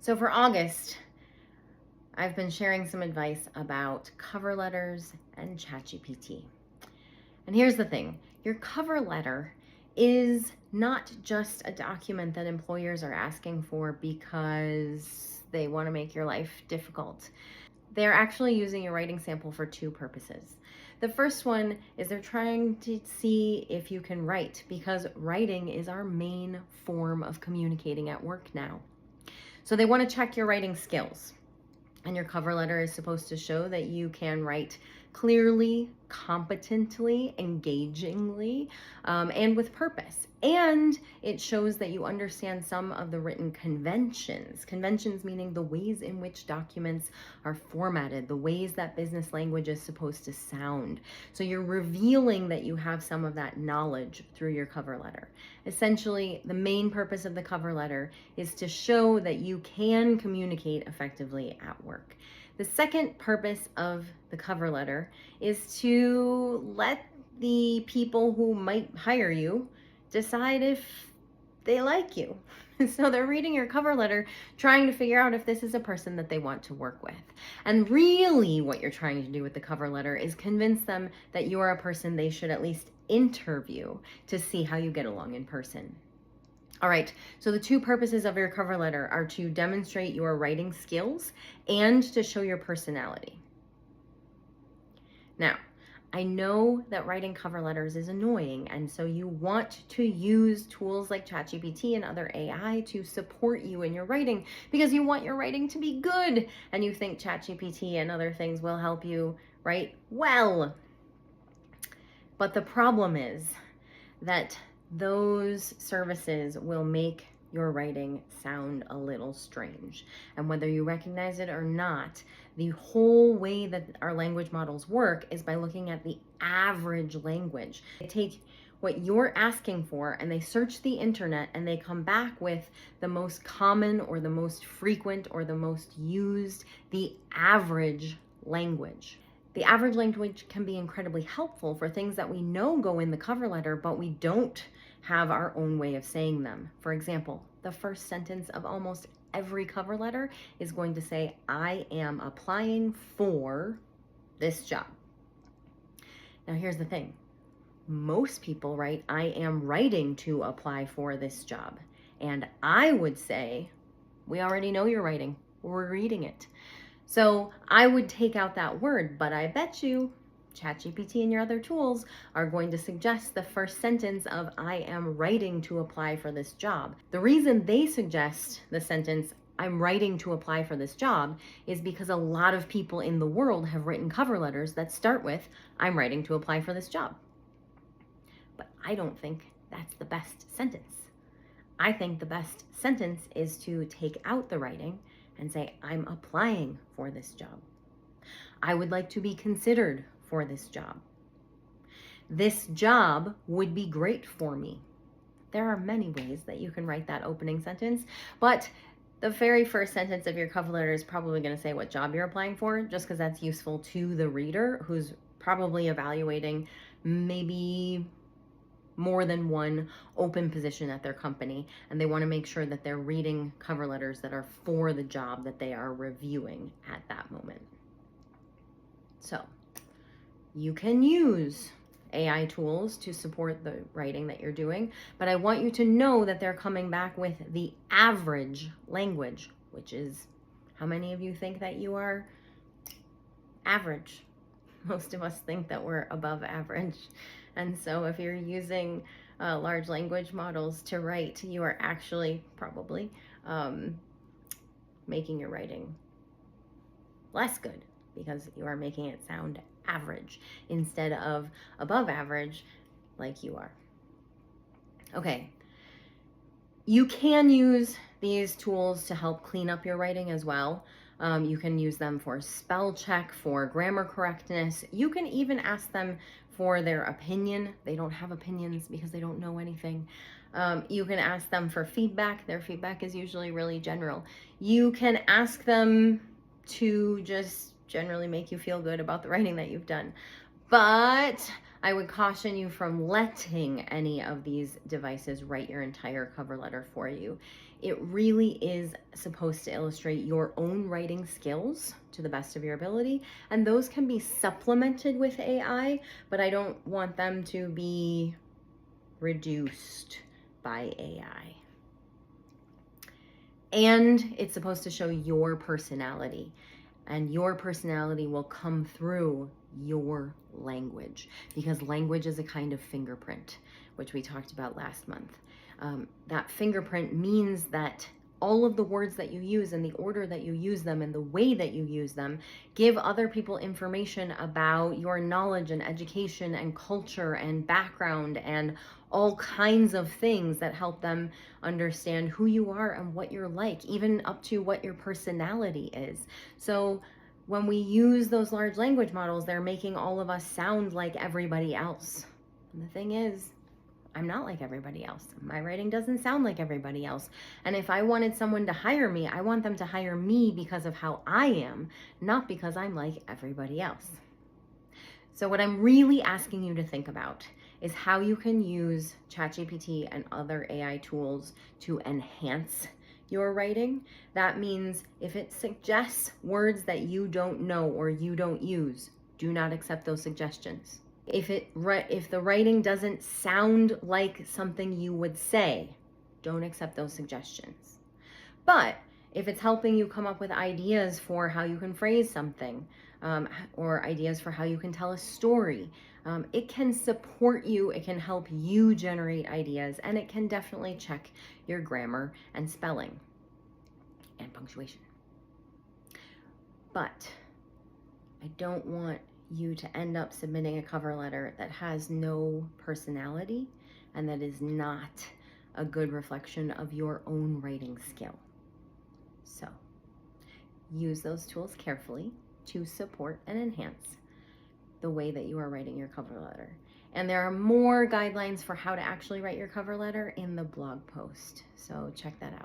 So for August, I've been sharing some advice about cover letters and ChatGPT. And here's the thing, your cover letter is not just a document that employers are asking for because they want to make your life difficult. They're actually using your writing sample for two purposes. The first one is they're trying to see if you can write, because writing is our main form of communicating at work now. So they want to check your writing skills. And your cover letter is supposed to show that you can write clearly, competently, engagingly, and with purpose. And it shows that you understand some of the written conventions. Conventions meaning the ways in which documents are formatted, the ways that business language is supposed to sound. So you're revealing that you have some of that knowledge through your cover letter. Essentially, the main purpose of the cover letter is to show that you can communicate effectively at work. The second purpose of the cover letter is to let the people who might hire you decide if they like you. So they're reading your cover letter, trying to figure out if this is a person that they want to work with. And really what you're trying to do with the cover letter is convince them that you are a person they should at least interview to see how you get along in person. All right, so the two purposes of your cover letter are to demonstrate your writing skills and to show your personality. Now, I know that writing cover letters is annoying, and so you want to use tools like ChatGPT and other AI to support you in your writing because you want your writing to be good, and you think ChatGPT and other things will help you write well. But the problem is that those services will make your writing sound a little strange. And whether you recognize it or not, the whole way that our language models work is by looking at the average language. They take what you're asking for and they search the internet and they come back with the most common or the most frequent or the most used, the average language. The average language can be incredibly helpful for things that we know go in the cover letter, but we don't have our own way of saying them. For example, the first sentence of almost every cover letter is going to say, I am applying for this job. Now here's the thing. Most people write, I am writing to apply for this job. And I would say, we already know you're writing. We're reading it. So I would take out that word, but I bet you ChatGPT and your other tools are going to suggest the first sentence of I am writing to apply for this job. The reason they suggest the sentence I'm writing to apply for this job is because a lot of people in the world have written cover letters that start with I'm writing to apply for this job. But I don't think that's the best sentence. I think the best sentence is to take out the writing and say, I'm applying for this job. I would like to be considered for this job. This job would be great for me. There are many ways that you can write that opening sentence, but the very first sentence of your cover letter is probably going to say what job you're applying for, just because that's useful to the reader who's probably evaluating maybe more than one open position at their company, and they want to make sure that they're reading cover letters that are for the job that they are reviewing at that moment. So you can use AI tools to support the writing that you're doing, but I want you to know that they're coming back with the average language, which is, how many of you think that you are average? Most of us think that we're above average. And so if you're using large language models to write, you are actually probably making your writing less good because you are making it sound average instead of above average like you are. Okay, you can use these tools to help clean up your writing as well. You can use them for spell check, for grammar correctness. You can even ask them for their opinion. They don't have opinions because they don't know anything. You can ask them for feedback. Their feedback is usually really general. You can ask them to just generally make you feel good about the writing that you've done. But I would caution you from letting any of these devices write your entire cover letter for you. It really is supposed to illustrate your own writing skills to the best of your ability, and those can be supplemented with AI, but I don't want them to be reduced by AI. And it's supposed to show your personality, and your personality will come through your language, because language is a kind of fingerprint, which we talked about last month. That fingerprint means that all of the words that you use and the order that you use them and the way that you use them give other people information about your knowledge and education and culture and background and all kinds of things that help them understand who you are and what you're like, even up to what your personality is. So when we use those large language models, they're making all of us sound like everybody else. And the thing is, I'm not like everybody else. My writing doesn't sound like everybody else. And if I wanted someone to hire me, I want them to hire me because of how I am, not because I'm like everybody else. So what I'm really asking you to think about is how you can use ChatGPT and other AI tools to enhance your writing. That means if it suggests words that you don't know or you don't use, do not accept those suggestions. If the writing doesn't sound like something you would say, don't accept those suggestions. But if it's helping you come up with ideas for how you can phrase something, or ideas for how you can tell a story, it can support you, it can help you generate ideas, and it can definitely check your grammar and spelling and punctuation. But I don't want you to end up submitting a cover letter that has no personality and that is not a good reflection of your own writing skill. So use those tools carefully to support and enhance the way that you are writing your cover letter. And there are more guidelines for how to actually write your cover letter in the blog post. So check that out.